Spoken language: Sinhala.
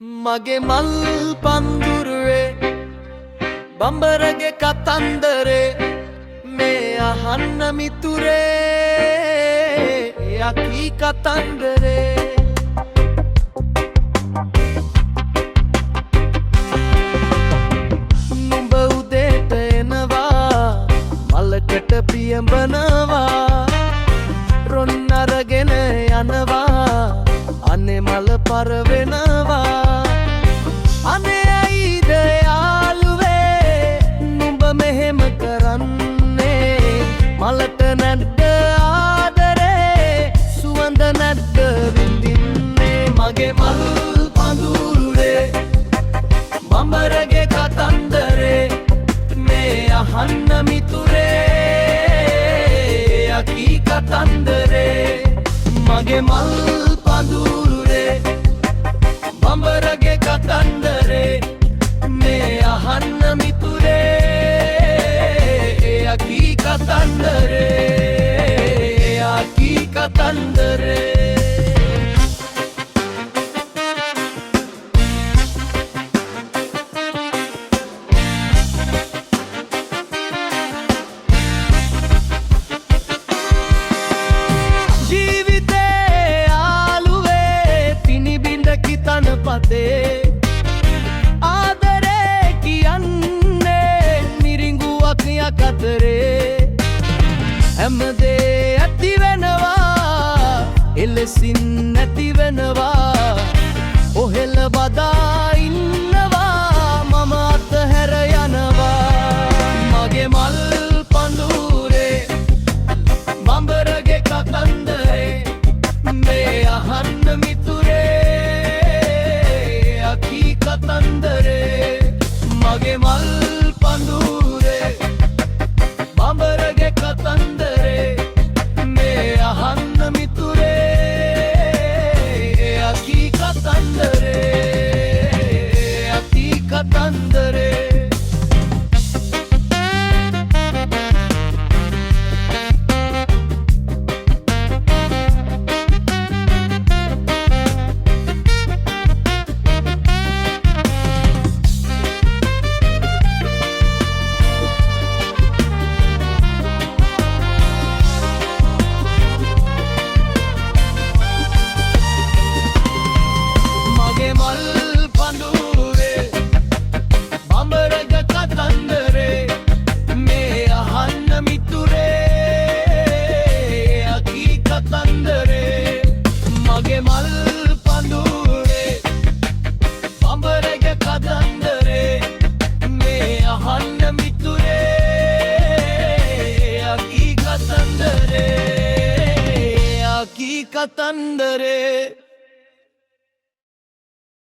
මගේ මල් පන්දුරුවේ බඹරගේ කතන්දරේ මේ අහන්න මිතුරේ යකී කතන්දරේ නුඹ උදේට එනවා මලකට පියඹනවා රොන් අරගෙන යනවා අනේ මල පර වෙනවා අනේ ඇයිද යාළුවේ නුඹ මෙහෙම කරන්නේ මලට නැද්ද ආදරේ සුවඳ නැද්ද විඳින්නේ මගේ මල් පඳුරුවේ බඹරගේ කතන්දරේ මේ අහන්න මිතුරේ යකී කතන්දරේ මගේ මල් පඳුරුවේ බඹරගේ කතන්දරේ මේ අහන්න මිතුරේ යකී කතන්දරේ යකී කතන්දරේ ආදරේ කියන්නේ මිරිඟුවක් යකතරේ හැමදේ ඇති වෙනවා එලෙසින් නැති වෙනවා ඔහෙල බදා ඉන්නවා මම අතහැර යනවා මගේ මල් පඳුරේ බඹරගේ කතන්දරේ මේ අහන්න මගේ මල් පඳුරේ බඹරගේ කතන්දරේ මේ අහන්න මිතුරේ යකී කතන්දරේ යකී කතන්දරේ කතන්දරේ